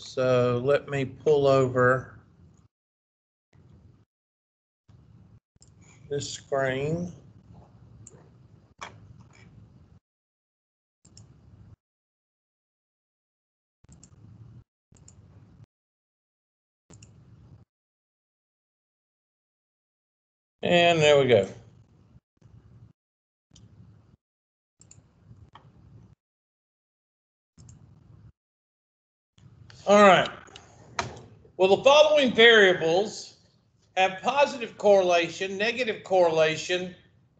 So let me pull over this screen. And there we go. All right. Well, the following variables have positive correlation, negative correlation,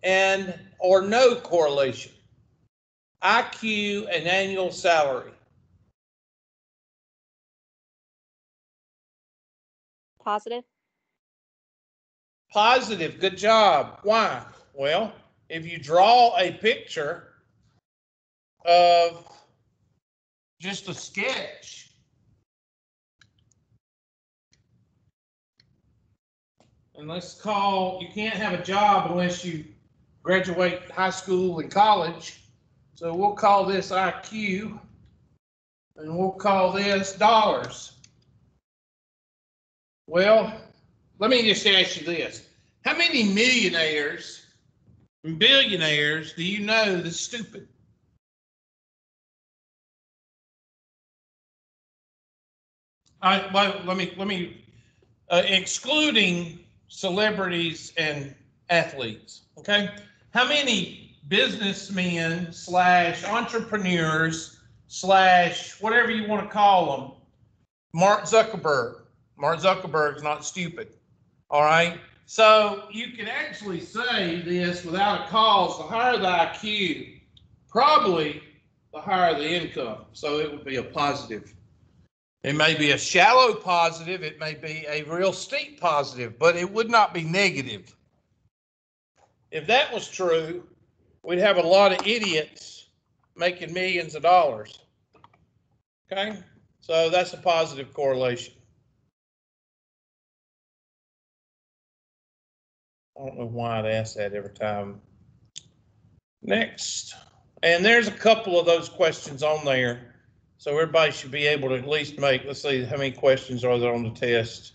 and or no correlation. IQ and annual salary. Positive. Positive, good job. Why? Well, if you draw a picture of just a sketch, and let's call, you can't have a job unless you graduate high school and college. So we'll call this IQ, and we'll call this dollars. Well, let me just ask you this. How many millionaires and billionaires do you know that's stupid? Well, let me excluding celebrities and athletes, okay? How many businessmen / entrepreneurs / whatever you want to call them? Mark Zuckerberg. Mark Zuckerberg's not stupid, all right? So you can actually say this without a cause. The higher the IQ, probably the higher the income. So it would be a positive. It may be a shallow positive, it may be a real steep positive, but it would not be negative. If that was true, we'd have a lot of idiots making millions of dollars. Okay, so that's a positive correlation. I don't know why I'd ask that every time. Next, and there's a couple of those questions on there. So everybody should be able to at least make, let's see, how many questions are there on the test?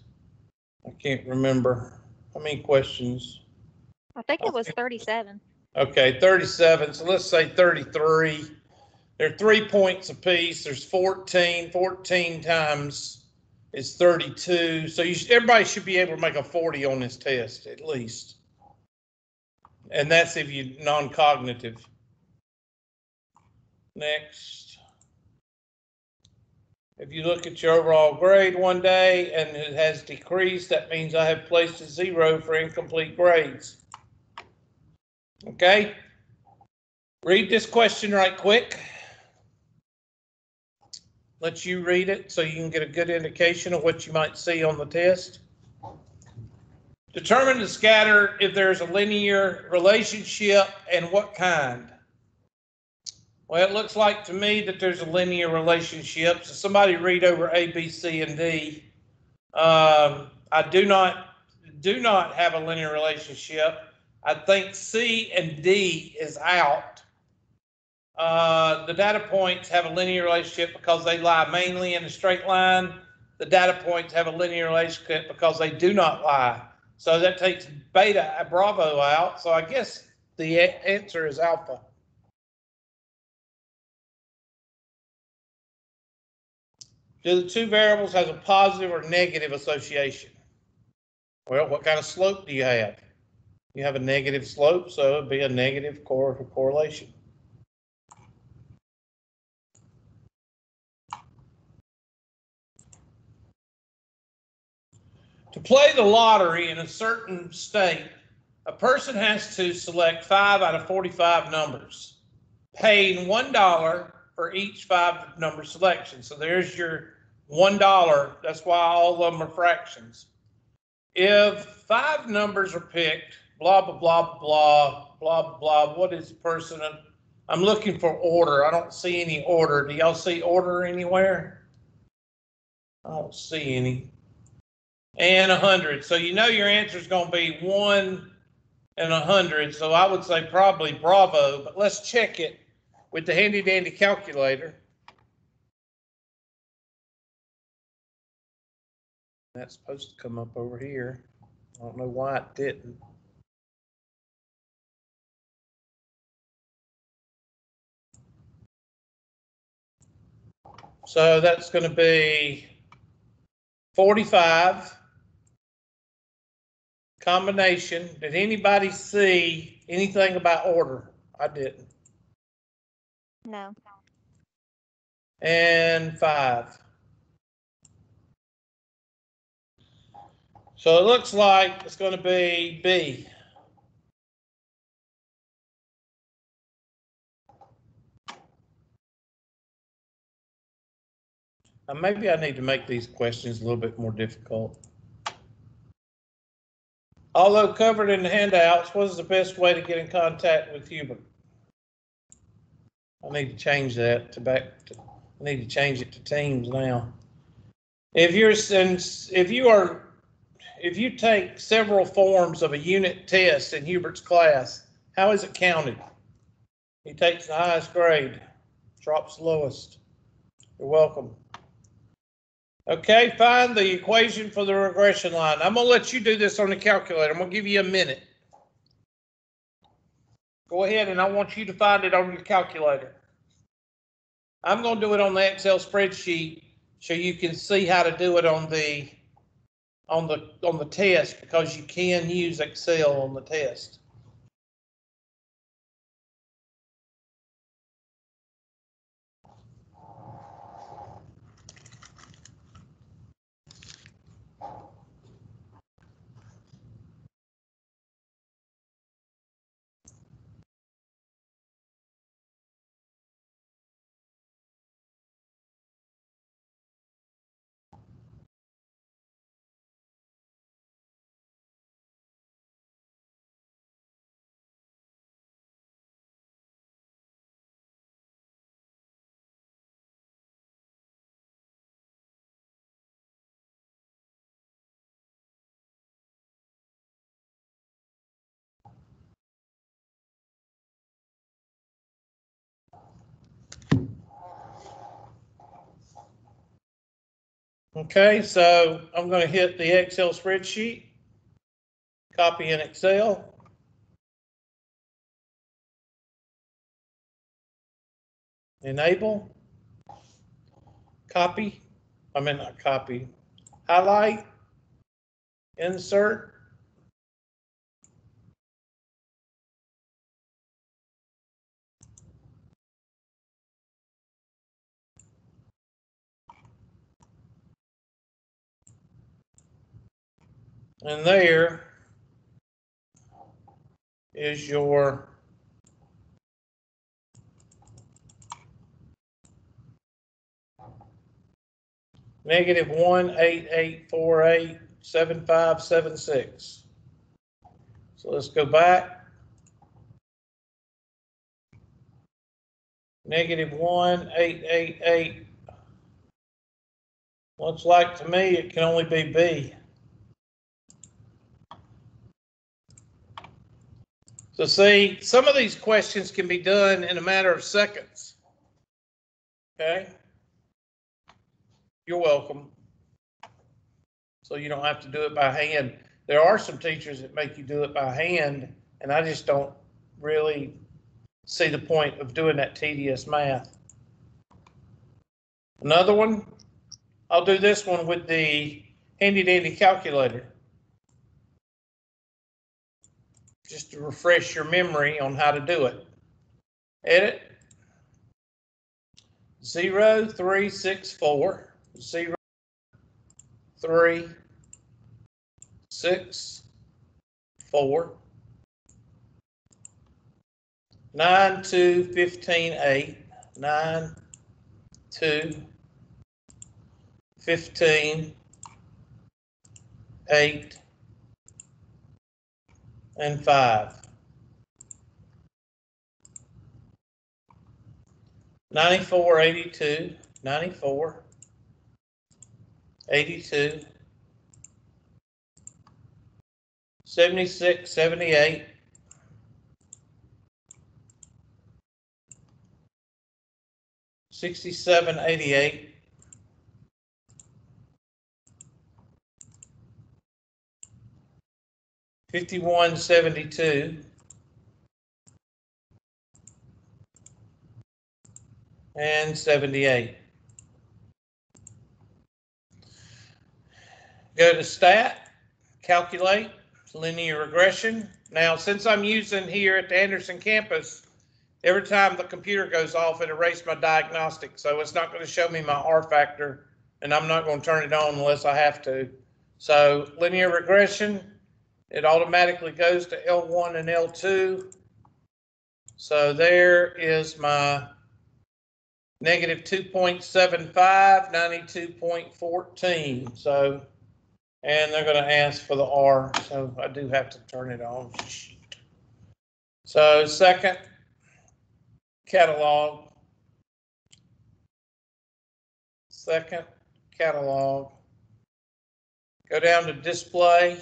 I can't remember. How many questions? I think it was 37. Okay, 37. So let's say 33. There are 3 points apiece. There's 14. 14 times is 32. So everybody should be able to make a 40 on this test at least. And that's if you're non-cognitive. Next. If you look at your overall grade one day and it has decreased, that means I have placed a 0 for incomplete grades. Okay? Read this question right quick. Let you read it so you can get a good indication of what you might see on the test. Determine the scatter if there's a linear relationship and what kind. Well, it looks like to me that there's a linear relationship. So somebody read over A, B, C, and D. I do not have a linear relationship. I think C and D is out. The data points have a linear relationship because they lie mainly in a straight line. The data points have a linear relationship because they do not lie. So that takes beta, Bravo out. So I guess the answer is alpha. Do the two variables have a positive or negative association? Well, what kind of slope do you have? You have a negative slope, so it'd be a negative correlation. To play the lottery in a certain state, a person has to select 5 out of 45 numbers, paying $1 for each 5 number selection. So there's your $1. That's why all of them are fractions. If 5 numbers are picked, blah, blah, blah, blah, blah, blah, what is the person? I'm looking for order. I don't see any order. Do y'all see order anywhere? I don't see any. And 100. So you know your answer is going to be 1 and 100. So I would say probably Bravo, but let's check it with the handy dandy calculator. That's supposed to come up over here. I don't know why it didn't. So that's going to be 45. Combination. Did anybody see anything about order? I didn't. No. And 5. So it looks like it's going to be B. Now maybe I need to make these questions a little bit more difficult. Although covered in the handouts, what is the best way to get in contact with Hubert? I need to change that I need to change it to Teams now. If you take several forms of a unit test in Hubert's class, how is it counted? He takes the highest grade, drops the lowest. You're welcome. Okay, find the equation for the regression line. I'm going to let you do this on the calculator. I'm going to give you a minute. Go ahead, and I want you to find it on your calculator. I'm going to do it on the Excel spreadsheet so you can see how to do it on the test, because you can use Excel on the test. Okay, so I'm going to hit the Excel spreadsheet, copy in Excel. Enable, copy, not copy, highlight, insert. And there is your -188487576. So let's go back. -18888. Looks like to me it can only be B. So see, some of these questions can be done in a matter of seconds. Okay? You're welcome. So you don't have to do it by hand. There are some teachers that make you do it by hand, and I just don't really see the point of doing that tedious math. Another one, I'll do this one with the handy dandy calculator, just to refresh your memory on how to do it. Edit 0364 0364 92158 92158 and 5. 9482 9482 7678 6788 5172, and 78. Go to Stat, Calculate, Linear Regression. Now, since I'm using here at the Anderson campus, every time the computer goes off, it erases my diagnostic, so it's not going to show me my R factor, and I'm not going to turn it on unless I have to. So linear regression, it automatically goes to L1 and L2. So there is my negative 2.75, 92.14. So, and they're going to ask for the R, so I do have to turn it on. So second, catalog. Second, catalog. Go down to display.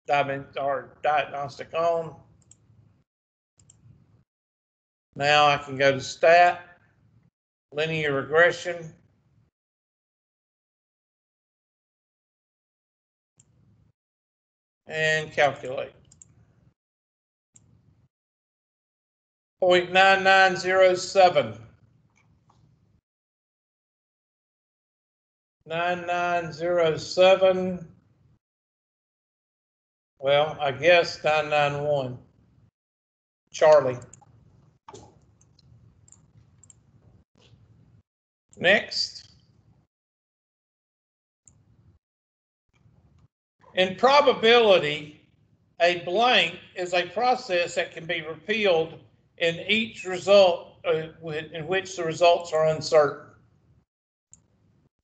Diagnostic on. Now I can go to Stat, Linear Regression. And calculate. 0.9907. 9907. Well, I guess 991. Charlie. Next. In probability, a blank is a process that can be repealed in each result in which the results are uncertain.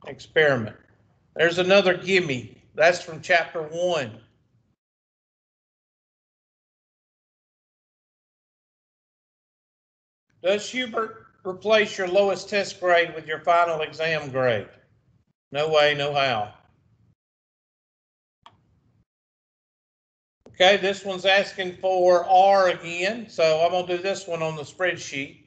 Experiment. There's another gimme. That's from chapter 1. Does Hubert replace your lowest test grade with your final exam grade? No way, no how. Okay, this one's asking for R again, so I'm going to do this one on the spreadsheet.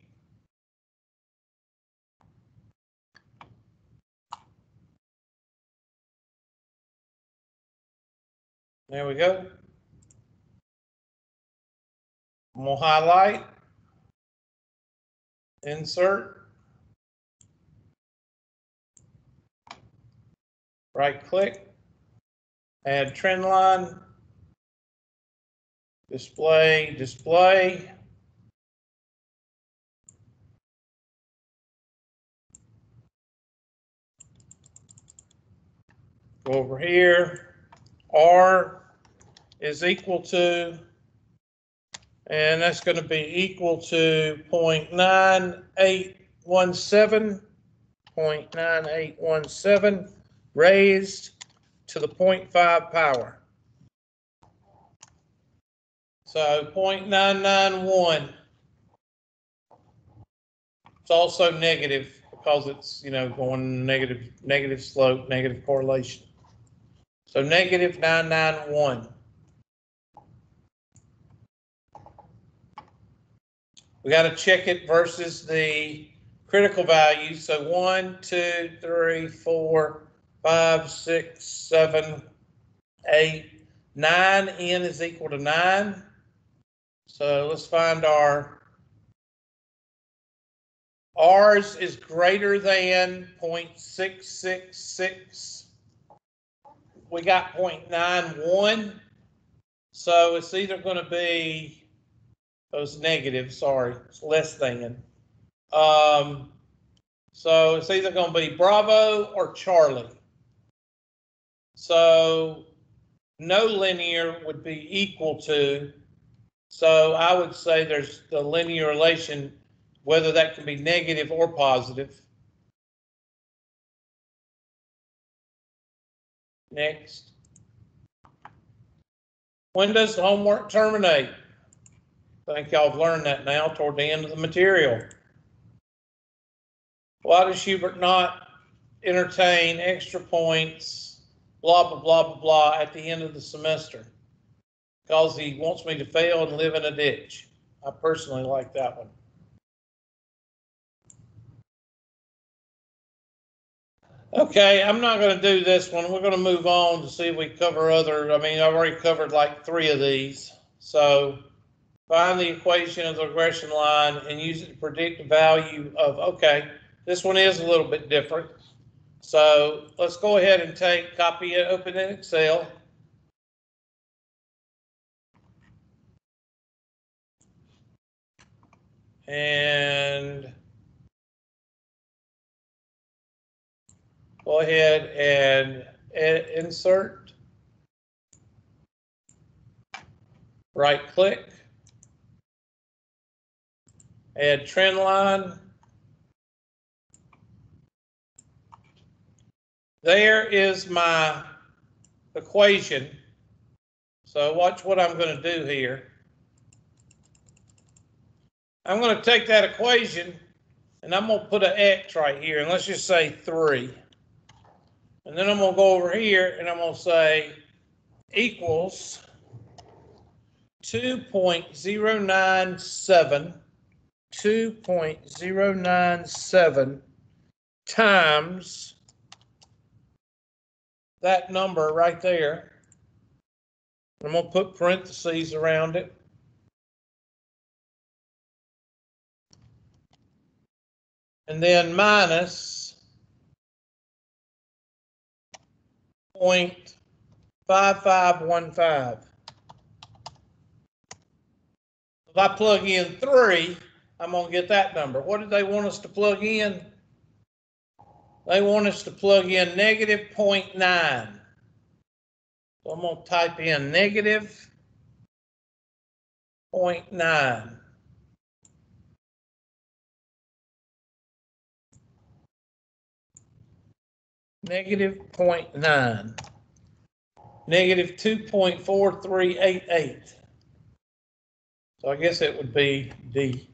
There we go. I'm going to highlight, insert, right click, add trend line, display, display. Go over here, R is equal to, and that's going to be equal to 0.9817, 0.9817 raised to the 0.5 power. So 0.991. It's also negative because it's, going negative slope, negative correlation. So negative 991. We got to check it versus the critical value. So 1, 2, 3, 4, 5, 6, 7, 8, 9. N is equal to 9. So let's find our R's is greater than 0.666. We got 0.91. So it's either going to be, it's negative, sorry, it's less than. So it's either going to be Bravo or Charlie. So no linear would be equal to, so I would say there's the linear relation, whether that can be negative or positive. Next. When does the homework terminate? I think y'all have learned that now toward the end of the material. Why does Hubert not entertain extra points, blah, blah, blah, blah, blah, at the end of the semester? Because he wants me to fail and live in a ditch. I personally like that one. Okay, I'm not going to do this one. We're going to move on to see if we cover other. I mean, I've already covered like 3 of these. So find the equation of the regression line and use it to predict the value of, okay, this one is a little bit different. So let's go ahead and copy it, open in Excel. And go ahead and insert, right click, add trend line. There is my equation. So watch what I'm going to do here. I'm going to take that equation and I'm going to put an X right here, and let's just say 3. And then I'm going to go over here and I'm going to say equals 2.097 times that number right there. I'm going to put parentheses around it. And then minus 0.5515. If I plug in 3, I'm going to get that number. What did they want us to plug in? They want us to plug in negative 0.9. So I'm going to type in negative 0.9. Negative 0.9. Negative 2.4388. So I guess it would be D.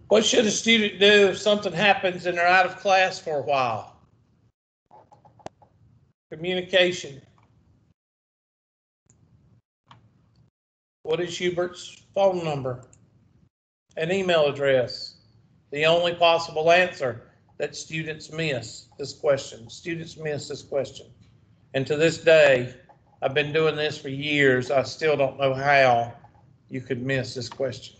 What should a student do if something happens and they're out of class for a while? Communication. What is Hubert's phone number and email address? The only possible answer that students miss this question. Students miss this question. And to this day, I've been doing this for years. I still don't know how you could miss this question.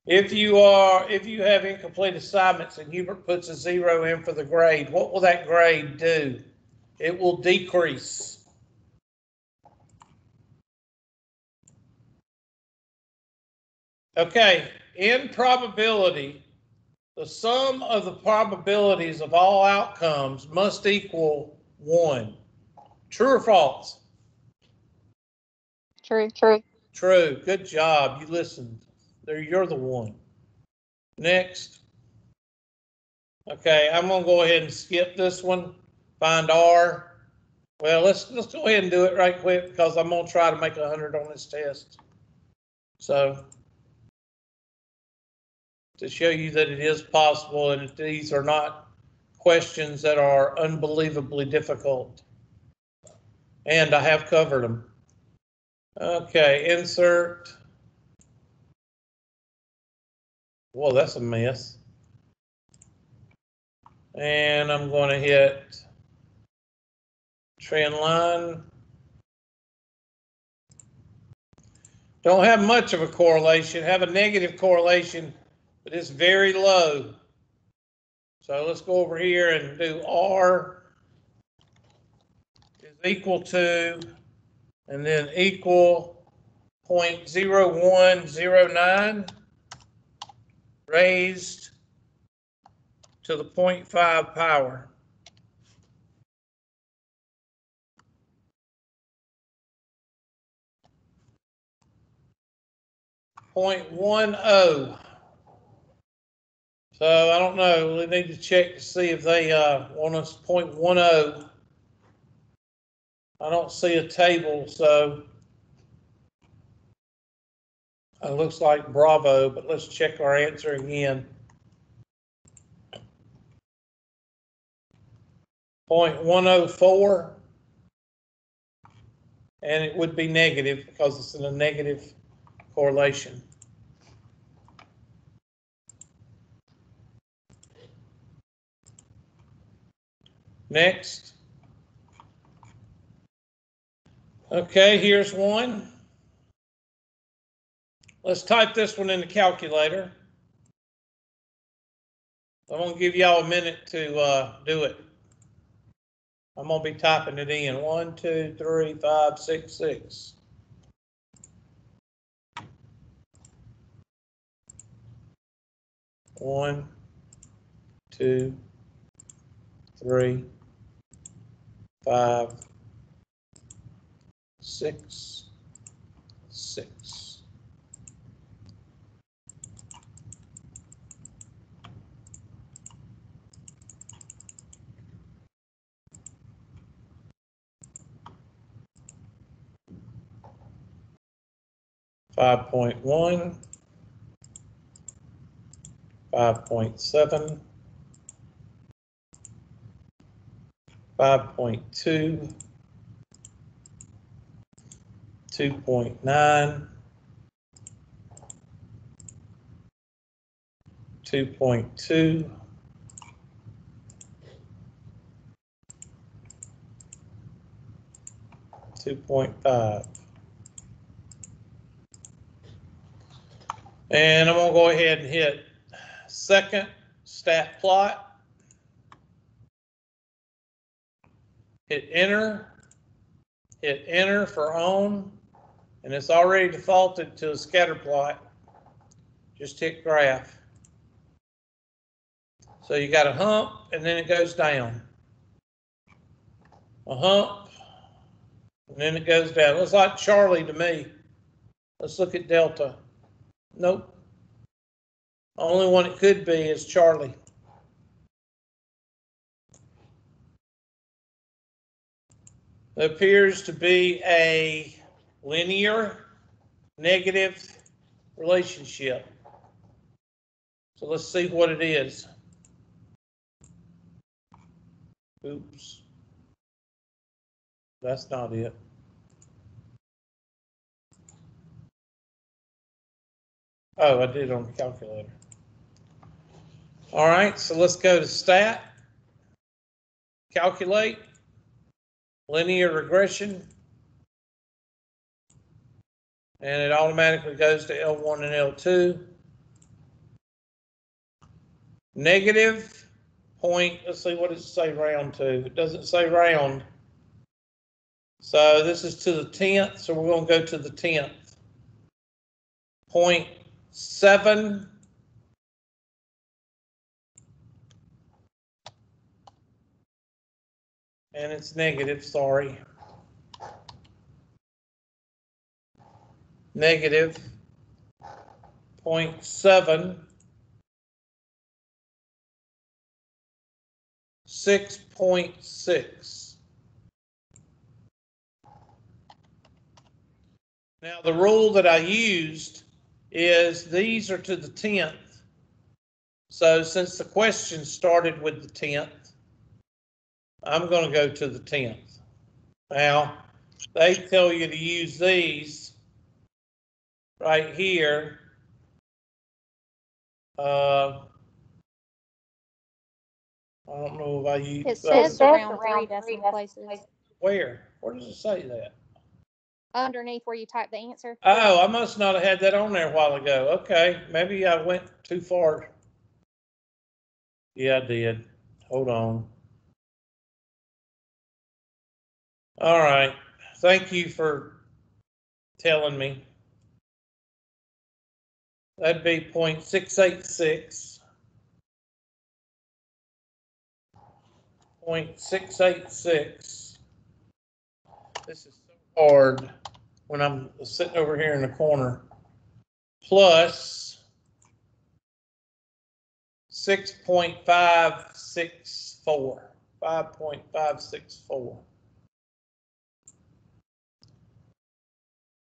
If you have incomplete assignments and Hubert puts a 0 in for the grade, what will that grade do? It will decrease. Okay, in probability, the sum of the probabilities of all outcomes must equal 1. True or false? True. True. Good job. You listened. There, you're the one. Next. Okay, I'm going to go ahead and skip this one. Find R. Well, let's go ahead and do it right quick because I'm going to try to make 100 on this test. So, to show you that it is possible and that these are not questions that are unbelievably difficult. And I have covered them. Okay, insert. Whoa, that's a mess. And I'm going to hit trend line. Don't have much of a correlation, have a negative correlation, but it's very low. So let's go over here and do R is equal to, and then equal 0.0109 raised to the 0.5 power. .10. So I don't know. We need to check to see if they want us 0.10. I don't see a table, so it looks like Bravo, but let's check our answer again. 0.104. and it would be negative because it's in a negative correlation. Next. Okay, here's one. Let's type this one in the calculator. I'm going to give y'all a minute to do it. I'm going to be typing it in. 1, 2, 3, 5, 6, 6. One, 2, 3, 5, 6, 6. Five 5.1, 5.7, 5.2, 2.9, 2.2, 2.5. And I'm going to go ahead and hit second stat plot. Hit enter for on, and it's already defaulted to a scatter plot. Just hit graph. So you got a hump, and then it goes down. A hump, and then it goes down. Looks like Charlie to me. Let's look at delta. Nope. The only one it could be is Charlie. It appears to be a linear negative relationship. So let's see what it is. Oops. That's not it. Oh, I did it on the calculator. All right, so let's go to stat, calculate, linear regression, and it automatically goes to L1 and L2. Negative point, let's see, what does it say round to? It doesn't say round. So this is to the 10th, so we're going to go to the 10th. 0.7. And it's negative, sorry. Negative 0.7. 6.6. Now the rule that I used is these are to the 10th. So since the question started with the 10th, I'm going to go to the 10th. Now they tell you to use these right here. I don't know if I use. It says around 3 decimal places. Where? Where does it say that? Underneath where you type the answer. Oh, I must not have had that on there a while ago. Okay, maybe I went too far. Yeah, I did. Hold on. All right. Thank you for telling me. That'd be 0.686. 0.686. This is so hard when I'm sitting over here in the corner. Plus 6.564. 5.564.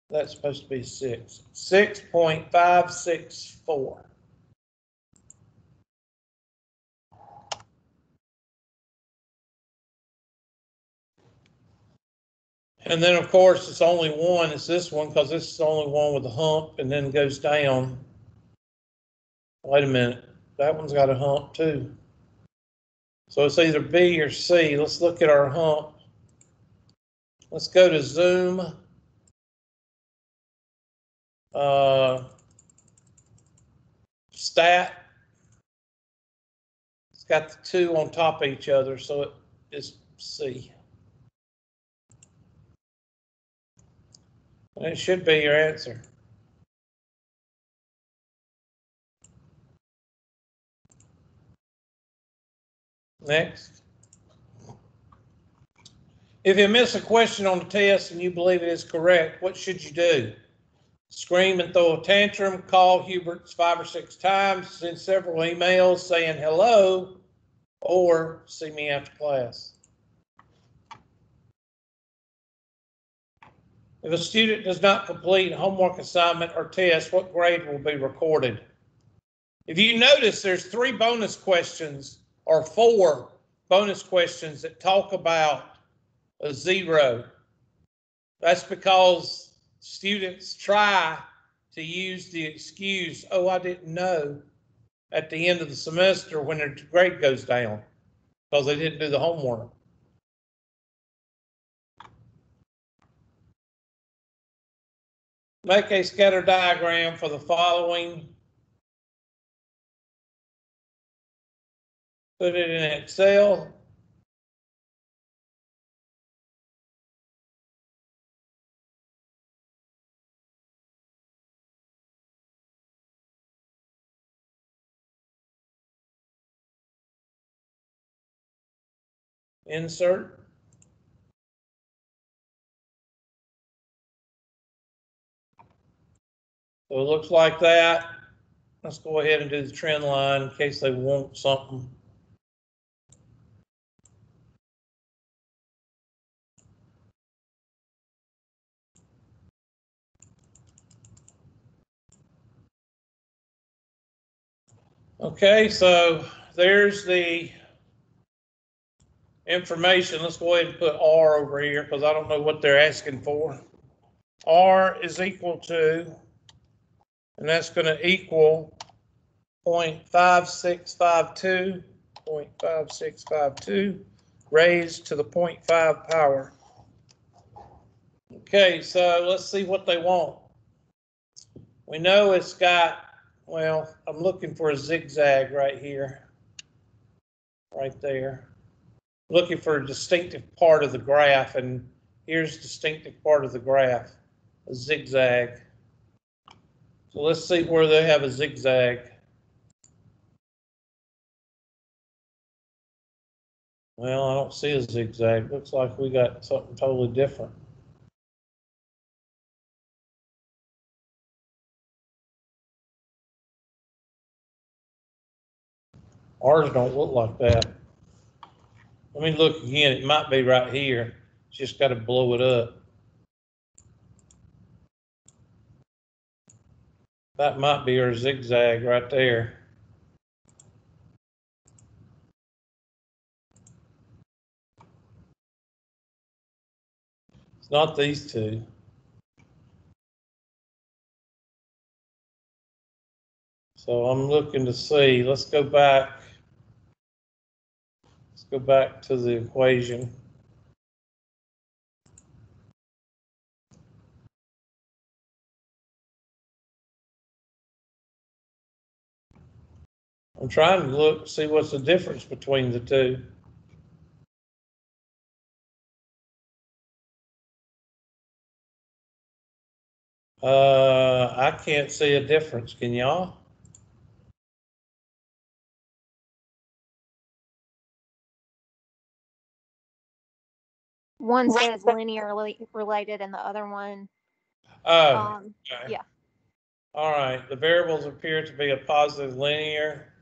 That's supposed to be 6. 6.564. And then, of course, it's only one. It's this one because this is the only one with a hump and then goes down. Wait a minute. That one's got a hump too. So it's either B or C. Let's look at our hump. Let's go to Zoom. Stat. It's got the two on top of each other, so it is C. And it should be your answer. Next. If you miss a question on the test and you believe it is correct, what should you do? Scream and throw a tantrum, call Hubert's 5 or 6 times, send several emails saying hello, or see me after class. If a student does not complete a homework assignment or test, what grade will be recorded? If you notice, there's 3 bonus questions or 4 bonus questions that talk about a 0. That's because students try to use the excuse, oh, I didn't know, at the end of the semester when their grade goes down because they didn't do the homework. Make a scatter diagram for the following. Put it in Excel. Insert. So it looks like that. Let's go ahead and do the trend line in case they want something. Okay, so there's the information. Let's go ahead and put R over here because I don't know what they're asking for. R is equal to, and that's going to equal 0.5652, 0.5652 raised to the 0.5 power. Okay, so let's see what they want. We know it's got, well, I'm looking for a zigzag right here, right there. Looking for a distinctive part of the graph, and here's distinctive part of the graph, a zigzag. So let's see where they have a zigzag. Well, I don't see a zigzag. Looks like we got something totally different. Ours don't look like that. Let me look again. It might be right here. Just got to blow it up. That might be our zigzag right there. It's not these two. So I'm looking to see. Let's go back. Let's go back to the equation. I'm trying to look, see what's the difference between the two. I can't see a difference. Can y'all? One says linearly related and the other one, Oh, okay. yeah. All right. The variables appear to be a positive linear.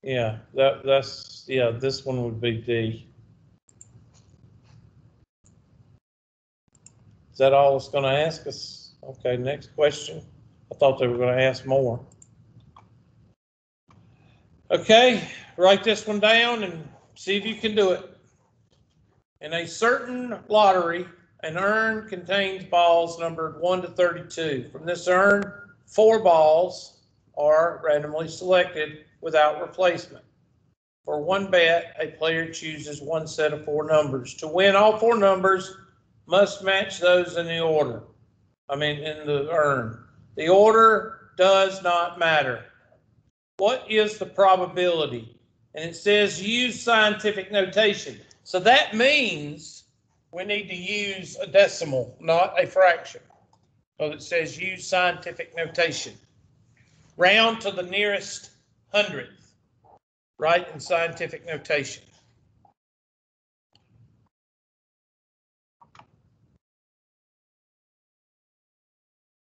Yeah, that's yeah, this one would be D. Is that all it's going to ask us? Okay, next question. I thought they were going to ask more. Okay, write this one down and see if you can do it. In a certain lottery, An urn contains balls numbered 1 to 32. From this urn, 4 balls are randomly selected without replacement. For 1 bet, a player chooses 1 set of 4 numbers. To win, all 4 numbers must match those in the order. In the urn. The order does not matter. What is the probability? And it says use scientific notation. So that means we need to use a decimal, not a fraction. So it says use scientific notation. Round to the nearest hundredth, right, in scientific notation.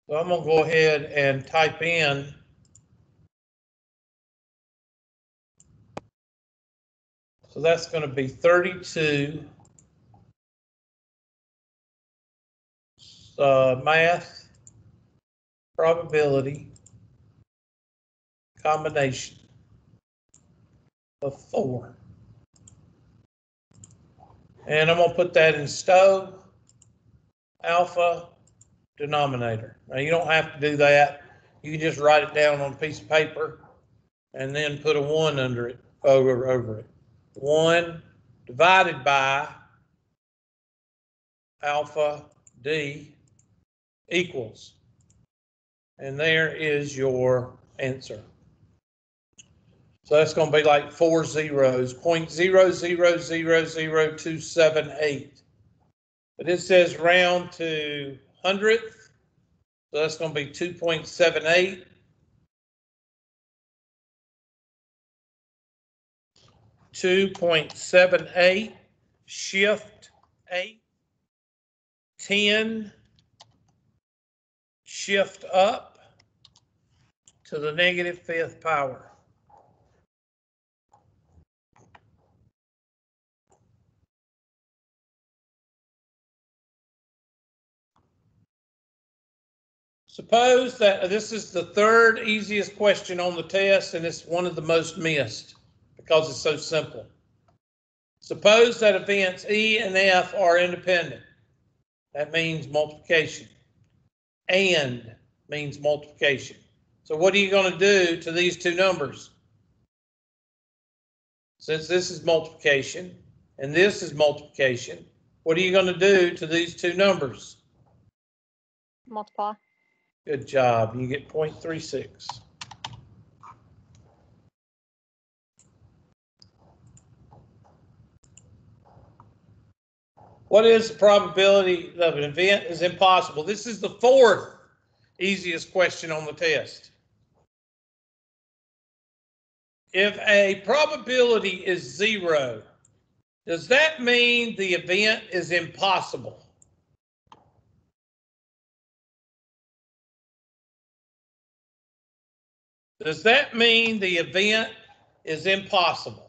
So I'm going to go ahead and type in so that's going to be 32 math probability combination of 4. And I'm going to put that in stove, alpha, denominator. Now you don't have to do that. You can just write it down on a piece of paper and then put a 1 under it, over it. 1 divided by alpha D equals. And there is your answer. So that's going to be like 4 zeros, 0.000278. But it says round to hundredth, so that's going to be 2.78. 2.78, shift 8, 10, shift up to the -5th power. Suppose that this is the 3rd easiest question on the test, and it's one of the most missed because it's so simple. Suppose that events E and F are independent. That means multiplication. And means multiplication. So what are you going to do to these 2 numbers? Since this is multiplication and this is multiplication, what are you going to do to these 2 numbers? Multiply. Good job. You get 0.36. What is the probability of an event is impossible? This is the 4th easiest question on the test. If a probability is 0, does that mean the event is impossible? Does that mean the event is impossible?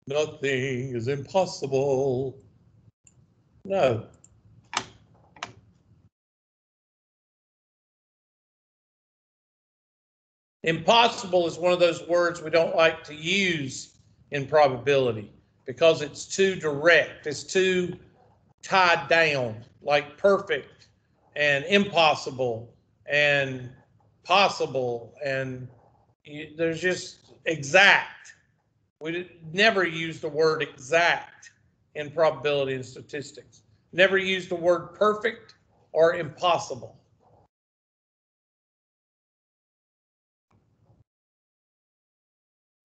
Nothing is impossible. No. Impossible is one of those words we don't like to use in probability because it's too direct. It's too tied down, like perfect and impossible and possible, and there's just exact. We never use the word exact in probability and statistics. Never use the word perfect or impossible.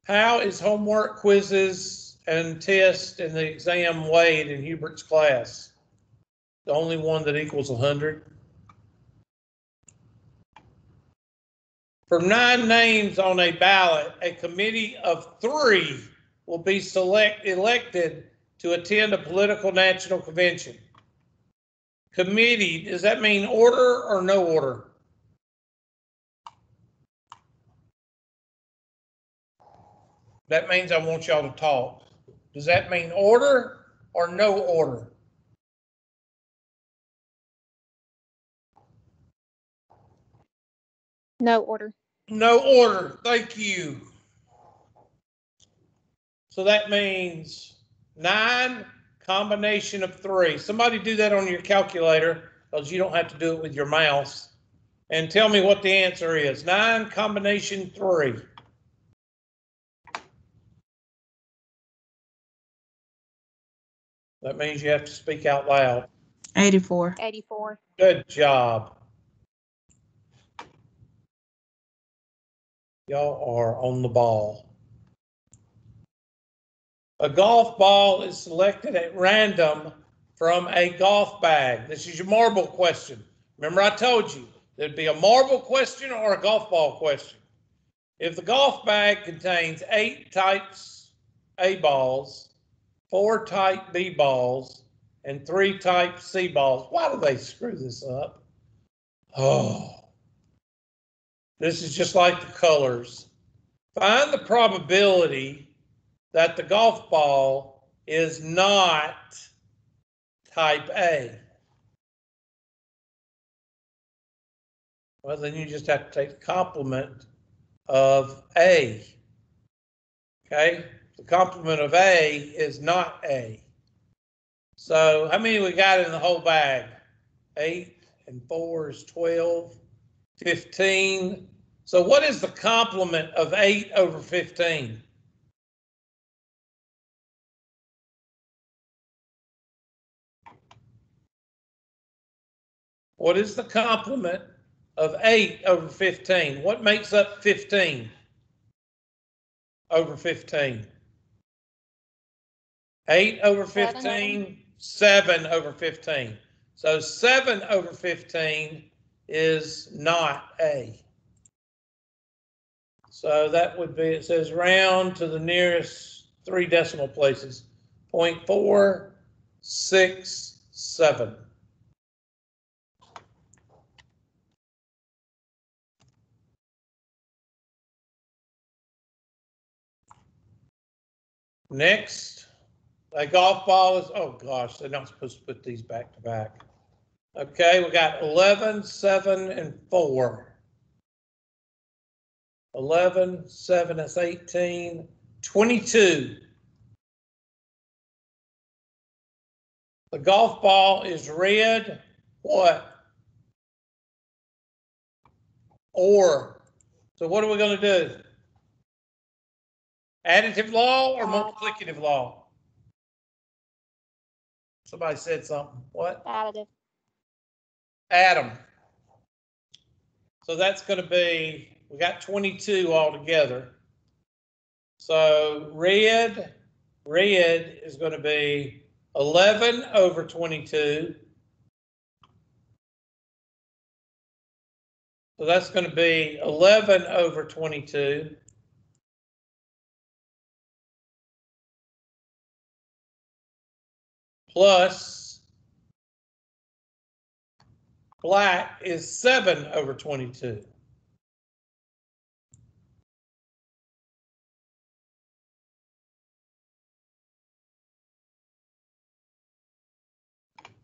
How is homework, quizzes, and tests in the exam weighed in Hubert's class? The only one that equals 100. For 9 names on a ballot, a committee of 3 will be elected to attend a political national convention. Committee, does that mean order or no order? That means I want y'all to talk. Does that mean order or no order? No order. No order. Thank you. So that means 9, combination of 3. Somebody do that on your calculator, because you don't have to do it with your mouse. And tell me what the answer is. 9 combination 3. That means you have to speak out loud. 84. 84. Good job. Y'all are on the ball. A golf ball is selected at random from a golf bag. This is your marble question. Remember, I told you there'd be a marble question or a golf ball question. If the golf bag contains 8 types A balls, 4 type B balls, and 3 type C balls, why do they screw this up? Oh, this is just like the colors. Find the probability that the golf ball is not type A. Well, then you just have to take the complement of A. Okay? The complement of A is not A. So how many we got in the whole bag? 8 and 4 is 12, 15. So what is the complement of 8 over 15? What is the complement of 8 over 15? What makes up 15 over 15? 8 over 15, 7 over 15. So 7 over 15 is not A. So that would be, it says round to the nearest 3 decimal places, 0.467. Next, a golf ball is, oh gosh, they're not supposed to put these back to back. Okay, we got 11, 7, and 4. 11, 7, that's 18, 22. The golf ball is red, what? Or. So what are we going to do? Additive law or multiplicative law? Somebody said something. What? Additive. Atom. So that's going to be, we got 22 altogether. So red is going to be 11 over 22. So that's going to be 11 over 22. Plus black is 7 over 22.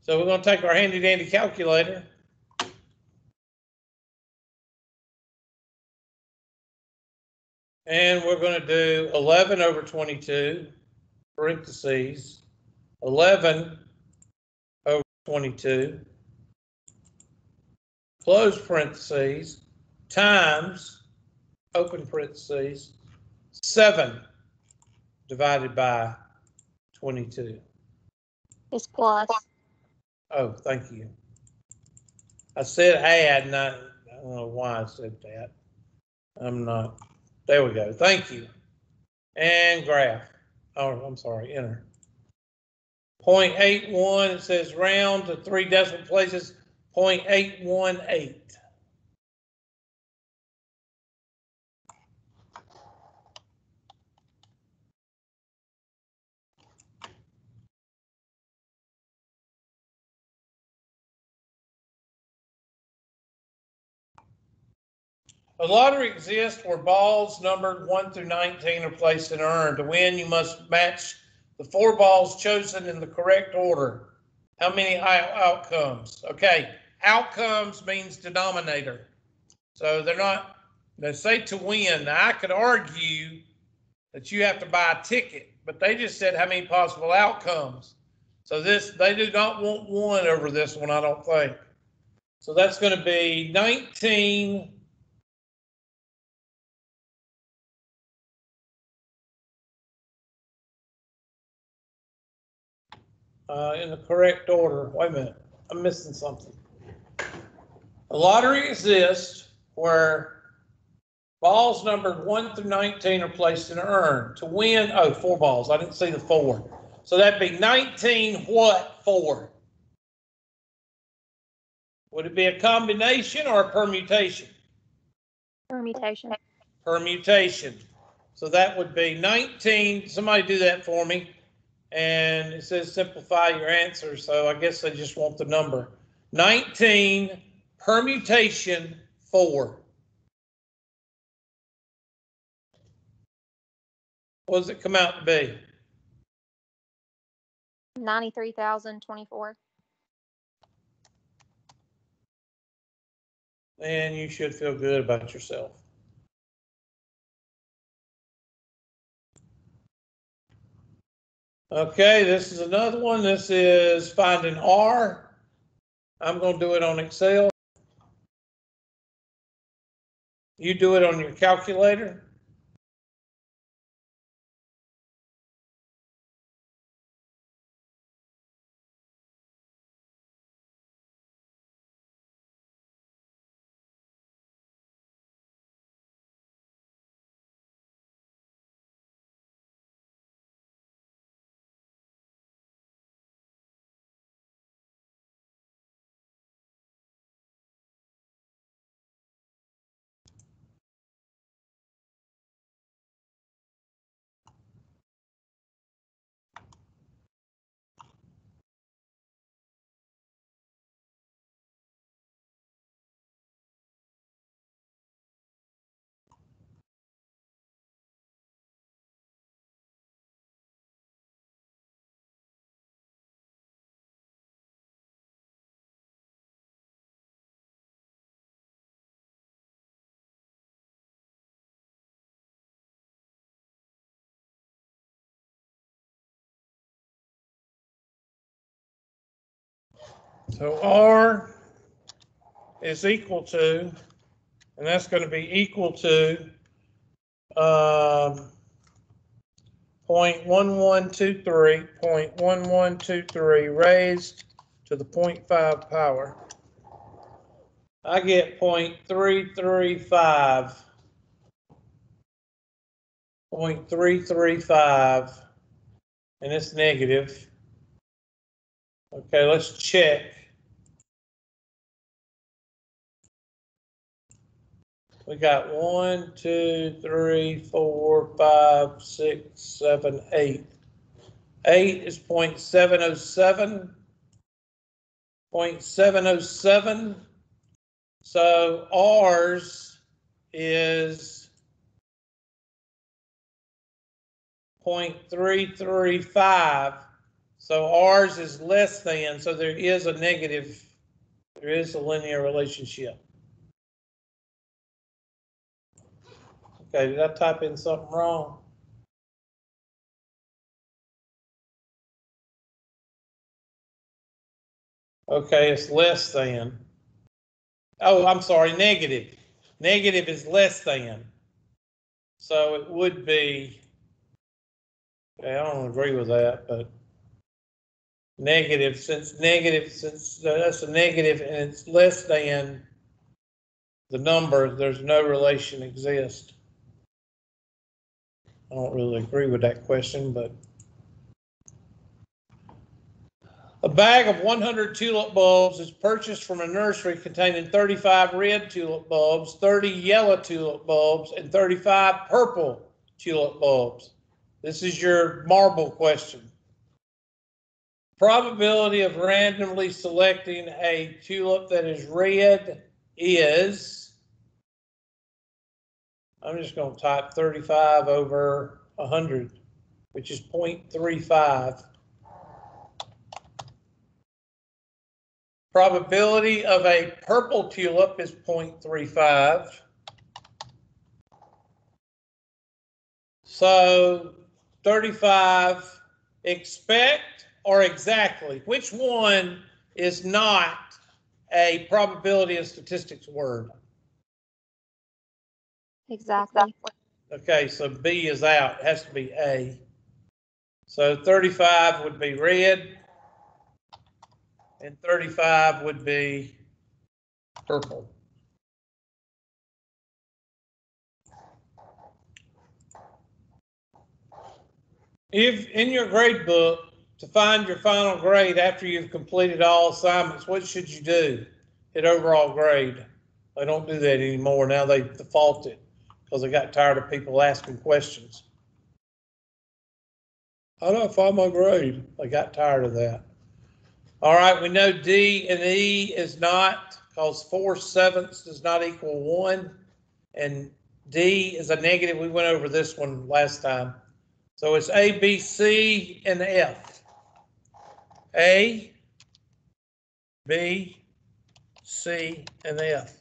So we're going to take our handy dandy calculator. And we're going to do 11 over 22, parentheses, 11 over 22, close parentheses, times, open parentheses, 7 divided by 22. It's plus. Oh, thank you. I said add, not, I don't know why I said that. I'm not. There we go. Thank you. And graph. Oh, I'm sorry, enter. 0.81, it says round to 3 decimal places, 0.818. A lottery exists where balls numbered 1 through 19 are placed in an urn. To win, you must match the 4 balls chosen in the correct order. How many outcomes? Okay, outcomes means denominator. So they're not, they say to win. Now I could argue that you have to buy a ticket, but they just said how many possible outcomes. So this, they do not want 1 over this one, I don't think. So that's going to be 19. In the correct order. Wait a minute, I'm missing something. A lottery exists where balls numbered 1 through 19 are placed in an urn. To win, 4 balls. I didn't see the 4. So that'd be 19 what 4? Would it be a combination or a permutation? Permutation. Permutation. So that would be 19. Somebody do that for me. And it says simplify your answer. So I guess they just want the number. 19 permutation 4. What does it come out to be? 93,024. And you should feel good about yourself. Okay, this is another one. This is finding R. I'm going to do it on Excel. You do it on your calculator. So R is equal to, and that's going to be equal to 0.1123 raised to the 0.5 power. I get 0.335. 0.335, and it's negative. Okay, let's check. We got 1, 2, 3, 4, 5, 6, 7, 8. 8 is 0.707. 0.707. So ours is 0.335. So ours is less than, so there is a negative, there is a linear relationship. Okay, did I type in something wrong? Okay, it's less than. Oh, I'm sorry, negative. Negative is less than. So it would be, okay, I don't agree with that, but negative, since that's a negative and it's less than the number, there's no relation exists. I don't really agree with that question, but a bag of 100 tulip bulbs is purchased from a nursery containing 35 red tulip bulbs, 30 yellow tulip bulbs, and 35 purple tulip bulbs. This is your marble question. Probability of randomly selecting a tulip that is red is, I'm just going to type 35 over 100, which is 0.35. Probability of a purple tulip is 0.35. So 35, expect or exactly? Which one is not a probability and statistics word? Exactly. Okay, so B is out. It has to be A. So 35 would be red, and 35 would be purple. If in your grade book, to find your final grade after you've completed all assignments, what should you do? Hit overall grade. They don't do that anymore. Now they default it because they got tired of people asking questions. How do I find my grade? They got tired of that. All right, we know D and E is not, because 4/7 does not equal 1, and D is a negative. We went over this one last time. So it's A, B, C, and F. A, B, C, and F.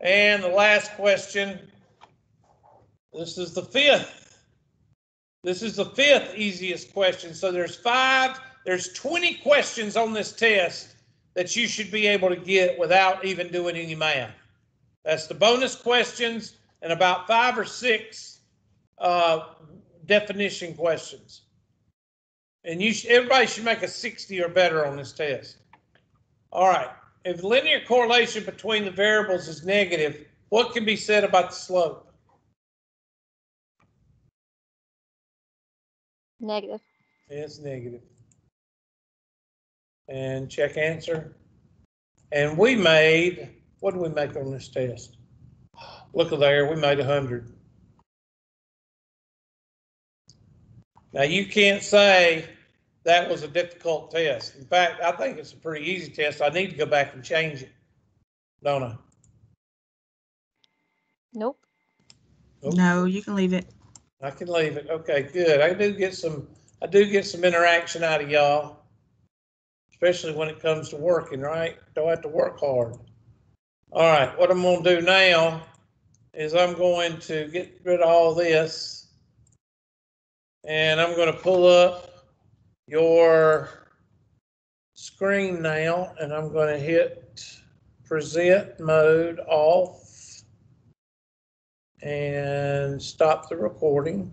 And the last question, this is the fifth. This is the fifth easiest question. So there's 20 questions on this test that you should be able to get without even doing any math. That's the bonus questions and about 5 or 6 definition questions. And everybody should make a 60 or better on this test. All right. If linear correlation between the variables is negative, what can be said about the slope? Negative. It's negative. And check answer. And we made, what did we make on this test? Look at there, we made 100. Now you can't say that was a difficult test. In fact, I think it's a pretty easy test. I need to go back and change it, don't I? Nope. Oops. No, you can leave it. I can leave it. Okay, good. I do get some interaction out of y'all, especially when it comes to working, right? Don't have to work hard. All right, what I'm going to do now is I'm going to get rid of all this, and I'm going to pull up your screen now, and I'm going to hit present mode off and stop the recording.